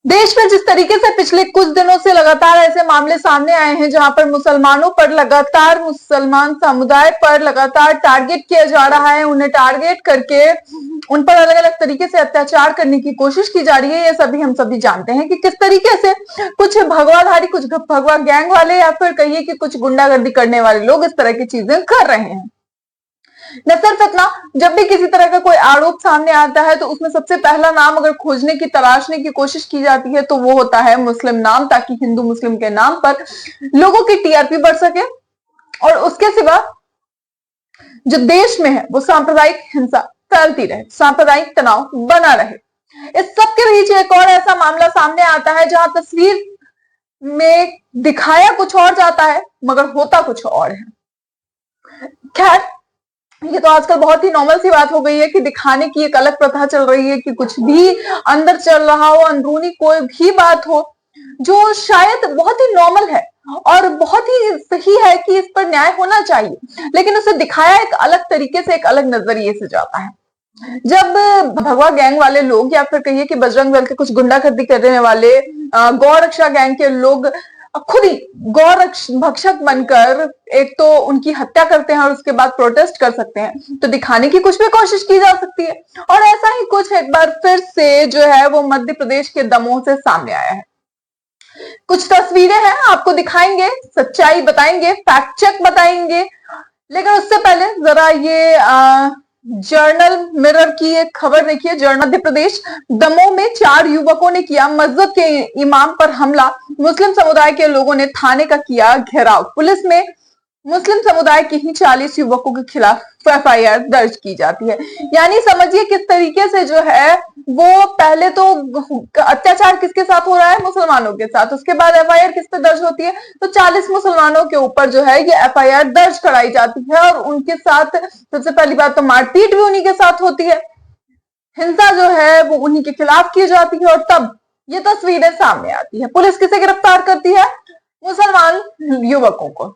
देश में जिस तरीके से पिछले कुछ दिनों से लगातार ऐसे मामले सामने आए हैं जहां पर मुसलमानों पर लगातार, मुसलमान समुदाय पर लगातार टारगेट किया जा रहा है, उन्हें टारगेट करके उन पर अलग अलग तरीके से अत्याचार करने की कोशिश की जा रही है। ये सभी हम सभी जानते हैं कि किस तरीके से कुछ भगवाधारी, कुछ भगवा गैंग वाले या फिर कहिए कि कुछ गुंडागर्दी करने वाले लोग इस तरह की चीजें कर रहे हैं। न सिर्फ इतना, जब भी किसी तरह का कोई आरोप सामने आता है तो उसमें सबसे पहला नाम अगर खोजने की, तलाशने की कोशिश की जाती है तो वो होता है मुस्लिम नाम, ताकि हिंदू मुस्लिम के नाम पर लोगों की टीआरपी बढ़ सके और उसके सिवा जो देश में है वो सांप्रदायिक हिंसा फैलती रहे, सांप्रदायिक तनाव बना रहे। इस सब के बीच एक और ऐसा मामला सामने आता है जहां तस्वीर में दिखाया कुछ और जाता है मगर होता कुछ और है। खैर, ये तो आजकल बहुत ही नॉर्मल सी बात हो गई है कि दिखाने की एक अलग प्रथा चल रही है कि कुछ भी अंदर चल रहा हो, अंदरूनी कोई भी बात हो जो शायद बहुत ही नॉर्मल है और बहुत ही सही है कि इस पर न्याय होना चाहिए, लेकिन उसे दिखाया एक अलग तरीके से, एक अलग नजरिए से जाता है। जब भगवा गैंग वाले लोग या फिर कहिए कि बजरंग दल के कुछ गुंडागर्दी करने वाले गौ रक्षा गैंग के लोग खुद ही गौ भक्षक बनकर एक तो उनकी हत्या करते हैं और उसके बाद प्रोटेस्ट कर सकते हैं, तो दिखाने की कुछ भी कोशिश की जा सकती है। और ऐसा ही कुछ एक बार फिर से जो है वो मध्य प्रदेश के दमोह से सामने आया है। कुछ तस्वीरें हैं, आपको दिखाएंगे, सच्चाई बताएंगे, फैक्ट चेक बताएंगे, लेकिन उससे पहले जरा ये जर्नल मिरर की एक खबर देखिए। जर्नल मध्य प्रदेश दमोह में 4 युवकों ने किया मस्जिद के इमाम पर हमला, मुस्लिम समुदाय के लोगों ने थाने का किया घेराव। पुलिस में मुस्लिम समुदाय के ही 40 युवकों के खिलाफ एफआईआर दर्ज की जाती है। यानी समझिए किस तरीके से जो है वो पहले तो अत्याचार किसके साथ हो रहा है, मुसलमानों के साथ, उसके बाद एफआईआर किस पे दर्ज होती है, तो 40 मुसलमानों के ऊपर जो है ये एफआईआर दर्ज कराई जाती है और उनके साथ सबसे पहली बात तो मारपीट भी उन्हीं के साथ होती है, हिंसा जो है वो उन्हीं के खिलाफ की जाती है और तब ये तस्वीरें सामने आती है। पुलिस किसे गिरफ्तार करती है? मुसलमान युवकों को।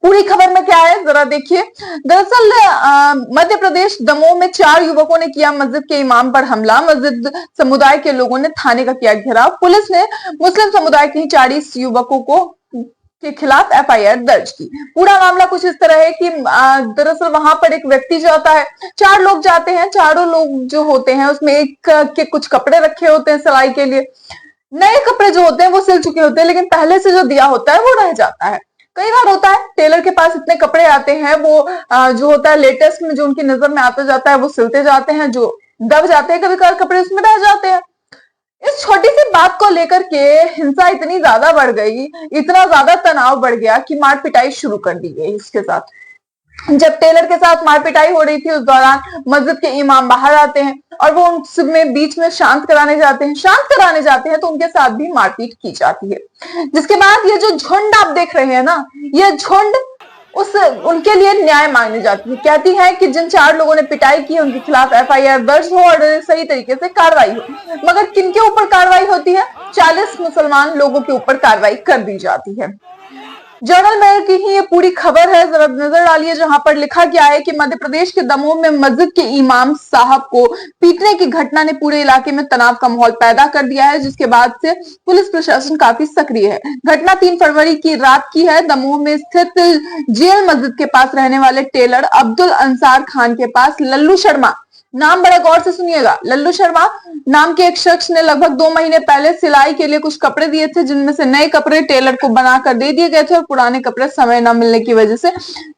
पूरी खबर में क्या है जरा देखिए। दरअसल मध्य प्रदेश दमोह में 4 युवकों ने किया मस्जिद के इमाम पर हमला, मस्जिद समुदाय के लोगों ने थाने का किया घेराव। पुलिस ने मुस्लिम समुदाय के 40 युवकों को के खिलाफ एफआईआर दर्ज की। पूरा मामला कुछ इस तरह है कि दरअसल वहां पर एक व्यक्ति जाता है, 4 लोग जाते हैं, चारों लोग जो होते हैं उसमें एक के कुछ कपड़े रखे होते हैं सिलाई के लिए। नए कपड़े जो होते हैं वो सिल चुके होते हैं, लेकिन पहले से जो दिया होता है वो रह जाता है। कई बार होता है टेलर के पास इतने कपड़े आते हैं, वो जो होता है लेटेस्ट में जो उनकी नजर में आता जाता है वो सिलते जाते हैं, जो दब जाते हैं कभी कभी कपड़े उसमें रह जाते हैं। इस छोटी सी बात को लेकर के हिंसा इतनी ज्यादा बढ़ गई, इतना ज्यादा तनाव बढ़ गया कि मार पिटाई शुरू कर दी गई इसके साथ। जब टेलर के साथ मार पिटाई हो रही थी उस दौरान मस्जिद के इमाम बाहर आते हैं और वो उनमें बीच में शांत कराने जाते हैं तो उनके साथ भी मारपीट की जाती है। जिसके बाद ये जो झुंड आप देख रहे हैं ना, ये झुंड उनके लिए न्याय मांगने जाती है, कहती है कि जिन 4 लोगों ने पिटाई की उनके खिलाफ एफआईआर दर्ज हो और सही तरीके से कार्रवाई हो। मगर किनके ऊपर कार्रवाई होती है? 40 मुसलमान लोगों के ऊपर कार्रवाई कर दी जाती है। जर्नल में की ही ये पूरी खबर है, जरा नजर डालिए, जहां पर लिखा गया है कि मध्य प्रदेश के दमोह में मस्जिद के इमाम साहब को पीटने की घटना ने पूरे इलाके में तनाव का माहौल पैदा कर दिया है, जिसके बाद से पुलिस प्रशासन काफी सक्रिय है। घटना 3 फरवरी की रात की है। दमोह में स्थित जेल मस्जिद के पास रहने वाले टेलर अब्दुल अंसार खान के पास लल्लू शर्मा, नाम बड़ा गौर से सुनिएगा, लल्लू शर्मा नाम के एक शख्स ने लगभग 2 महीने पहले सिलाई के लिए कुछ कपड़े दिए थे, जिनमें से नए कपड़े टेलर को बनाकर दे दिए गए थे और पुराने कपड़े समय न मिलने की वजह से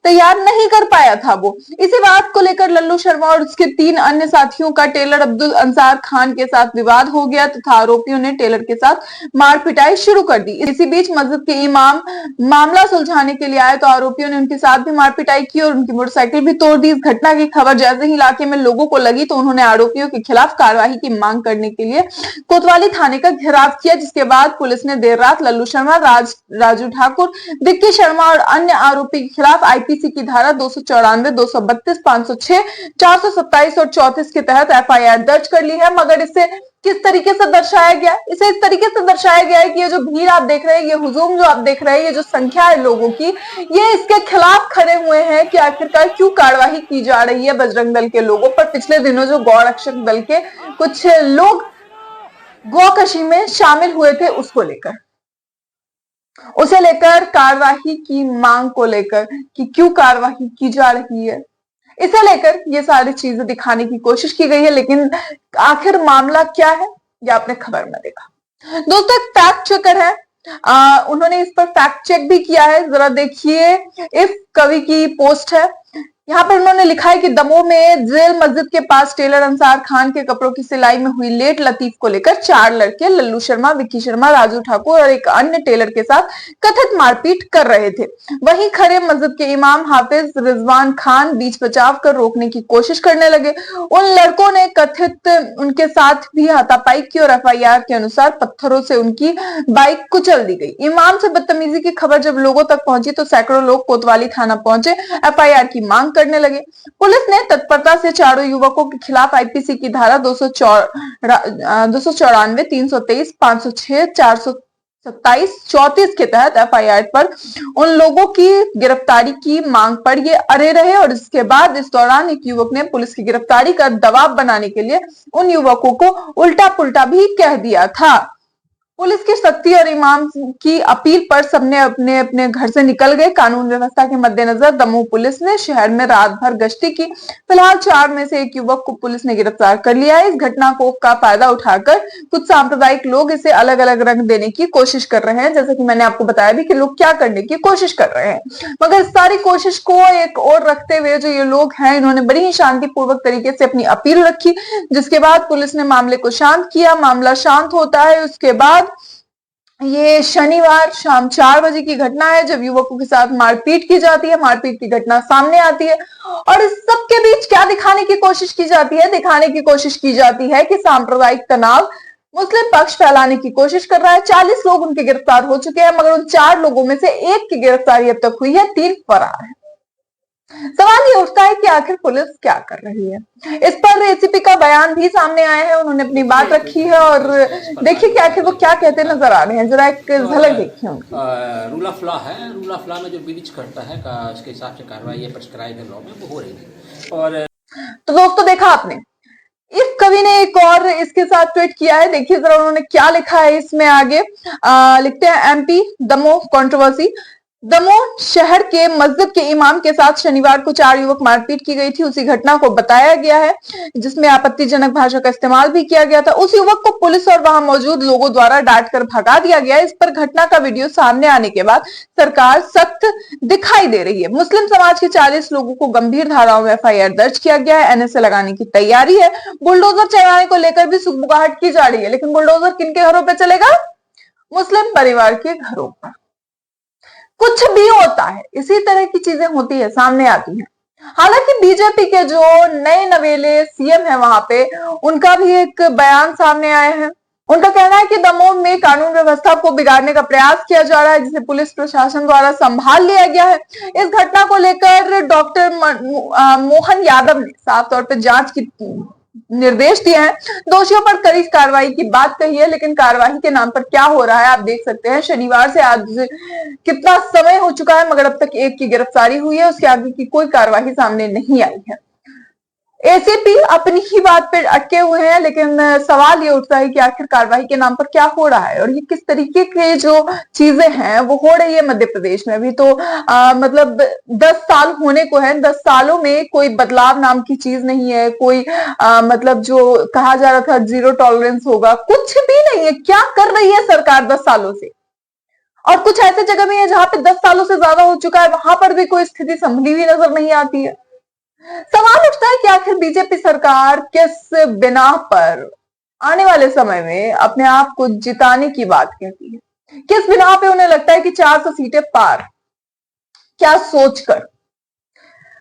तैयार नहीं कर पाया था वो। इसी बात को लेकर लल्लू शर्मा और उसके 3 अन्य साथियों का टेलर अब्दुल अंसार खान के साथ विवाद हो गया तथा आरोपियों ने टेलर के साथ मार पिटाई शुरू कर दी। इसी बीच मस्जिद के इमाम मामला सुलझाने के लिए आए तो आरोपियों ने उनके साथ भी मार पिटाई की और उनकी मोटरसाइकिल भी तोड़ दी। इस घटना की खबर जैसे ही इलाके में लोगों को लगी तो उन्होंने आरोपियों के खिलाफ कार्रवाई की मांग करने के लिए कोतवाली थाने का घेराव किया, जिसके बाद पुलिस ने देर रात लल्लू शर्मा, राजू ठाकुर, दिक्की शर्मा और अन्य आरोपी के खिलाफ आईपीसी की धारा 294, 232, 506, 427 और 34 के तहत एफआईआर दर्ज कर ली है। मगर इसे किस तरीके से दर्शाया गया? इसे इस तरीके से दर्शाया गया है कि ये जो भीड़ आप देख रहे हैं, ये हुजूम जो आप देख रहे हैं, ये जो संख्या है लोगों की, ये इसके खिलाफ खड़े हुए हैं कि आखिरकार क्यों कार्रवाई की जा रही है बजरंग दल के लोगों पर। पिछले दिनों जो गौ रक्षक दल के कुछ लोग गौकशी में शामिल हुए थे उसे लेकर कार्यवाही की मांग को लेकर कि क्यों कार्यवाही की जा रही है, इसे लेकर ये सारी चीजें दिखाने की कोशिश की गई है। लेकिन आखिर मामला क्या है, ये आपने खबर में देखा। दोस्तों एक फैक्ट चेकर है, उन्होंने इस पर फैक्ट चेक भी किया है। जरा देखिए, इफ कवि की पोस्ट है, यहाँ पर उन्होंने लिखा है कि दमोह में जेल मस्जिद के पास टेलर अंसार खान के कपड़ों की सिलाई में हुई लेट लतीफ को लेकर 4 लड़के लल्लू शर्मा, विक्की शर्मा, राजू ठाकुर और एक अन्य टेलर के साथ कथित मारपीट कर रहे थे। वहीं खरे मस्जिद के इमाम हाफिज रिजवान खान बीच बचाव कर रोकने की कोशिश करने लगे। उन लड़कों ने कथित उनके साथ भी हाथापाई की और एफआईआर के अनुसार पत्थरों से उनकी बाइक कुचल दी गई। इमाम से बदतमीजी की खबर जब लोगों तक पहुंची तो सैकड़ों लोग कोतवाली थाना पहुंचे, एफआईआर की मांग करने लगे। पुलिस ने तत्परता से चारों युवकों के खिलाफ आईपीसी की धारा 294, 323, 506, 427, 34 के तहत एफआईआर पर उन लोगों की गिरफ्तारी की मांग पर ये अड़े रहे और इसके बाद इस दौरान एक युवक ने पुलिस की गिरफ्तारी का दबाव बनाने के लिए उन युवकों को उल्टा पुल्टा भी कह दिया था। पुलिस की सख्ती और इमाम की अपील पर सबने अपने अपने घर से निकल गए। कानून व्यवस्था के मद्देनजर दमोह पुलिस ने शहर में रात भर गश्ती की। फिलहाल 4 में से एक युवक को पुलिस ने गिरफ्तार कर लिया है। इस घटना को का फायदा उठाकर कुछ सांप्रदायिक लोग इसे अलग अलग रंग देने की कोशिश कर रहे हैं, जैसे कि मैंने आपको बताया भी कि लोग क्या करने की कोशिश कर रहे हैं। मगर इस सारी कोशिश को एक और रखते हुए जो ये लोग हैं, इन्होंने बड़ी ही शांतिपूर्वक तरीके से अपनी अपील रखी, जिसके बाद पुलिस ने मामले को शांत किया। मामला शांत होता है, उसके बाद ये शनिवार शाम 4 बजे की घटना है जब युवकों के साथ मारपीट की जाती है। मारपीट की घटना सामने आती है और इस सब के बीच क्या दिखाने की कोशिश की जाती है? दिखाने की कोशिश की जाती है कि सांप्रदायिक तनाव मुस्लिम पक्ष फैलाने की कोशिश कर रहा है। 40 लोग उनके गिरफ्तार हो चुके हैं, मगर उन 4 लोगों में से एक की गिरफ्तारी अब तक हुई है, 3 फरार है। सवाल ये उठता है कि आखिर पुलिस क्या कर रही है। इस पर एसीपी का बयान भी सामने आया है, उन्होंने अपनी बात रखी है और देखिए कि आखिर वो क्या कहते नजर आ रहे हैं। जरा एक झलक देखिए उनकी। रूल ऑफ लॉ है, रूल ऑफ लॉ में जो ब्रीच करता है उसके हिसाब से कार्रवाई प्रिस्क्राइब है लॉ में, वो हो रही है। और तो दोस्तों देखा आपने, इस कवि ने एक और इसके साथ ट्वीट किया है। देखिए जरा उन्होंने क्या लिखा है इसमें आगे। लिखते हैं एमपी दमोह कंट्रोवर्सी। दमोह शहर के मस्जिद के इमाम के साथ शनिवार को 4 युवक मारपीट की गई थी। उसी घटना को बताया गया है जिसमें आपत्तिजनक भाषा का इस्तेमाल भी किया गया था। उस युवक को पुलिस और वहां मौजूद लोगों द्वारा डांट कर भगा दिया गया। इस पर घटना का वीडियो सामने आने के बाद सरकार सख्त दिखाई दे रही है। मुस्लिम समाज के 40 लोगों को गंभीर धाराओं में एफआईआर दर्ज किया गया है। एनएसए लगाने की तैयारी है। बुलडोजर चलाने को लेकर भी सुगबुगाहट की जा रही है, लेकिन बुलडोजर किनके घरों पर चलेगा? मुस्लिम परिवार के घरों पर। कुछ भी होता है, इसी तरह की चीजें होती है, सामने आती हैं। हालांकि बीजेपी के जो नए नवेले सीएम है वहां पे, उनका भी एक बयान सामने आया है। उनका कहना है कि दमोह में कानून व्यवस्था को बिगाड़ने का प्रयास किया जा रहा है, जिसे पुलिस प्रशासन द्वारा संभाल लिया गया है। इस घटना को लेकर डॉक्टर मोहन यादव ने साफ तौर पर जांच की निर्देश दिए हैं, दोषियों पर कड़ी कार्रवाई की बात कही है। लेकिन कार्रवाई के नाम पर क्या हो रहा है आप देख सकते हैं। शनिवार से आज कितना समय हो चुका है, मगर अब तक एक की गिरफ्तारी हुई है, उसके आगे की कोई कार्रवाई सामने नहीं आई है। एसीपी अपनी ही बात पे अटके हुए हैं, लेकिन सवाल ये उठता है कि आखिर कार्रवाई के नाम पर क्या हो रहा है और ये किस तरीके के जो चीजें हैं वो हो रही है मध्य प्रदेश में। अभी तो मतलब 10 साल होने को है, 10 सालों में कोई बदलाव नाम की चीज नहीं है। कोई मतलब जो कहा जा रहा था 0 टॉलरेंस होगा, कुछ भी नहीं है। क्या कर रही है सरकार 10 सालों से? और कुछ ऐसे जगह भी है जहां पे 10 सालों से ज्यादा हो चुका है, वहां पर भी कोई स्थिति संभली हुई नजर नहीं आती है। सवाल उठता है कि आखिर बीजेपी सरकार किस बिना पर आने वाले समय में अपने आप को जिताने की बात कहती है? किस बिना पे उन्हें लगता है कि 400 सीटें पार? क्या सोचकर?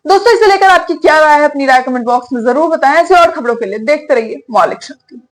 दोस्तों इसे लेकर आपकी क्या राय है? अपनी राय कमेंट बॉक्स में जरूर बताएं। ऐसे और खबरों के लिए देखते रहिए मौलिक शक्ति।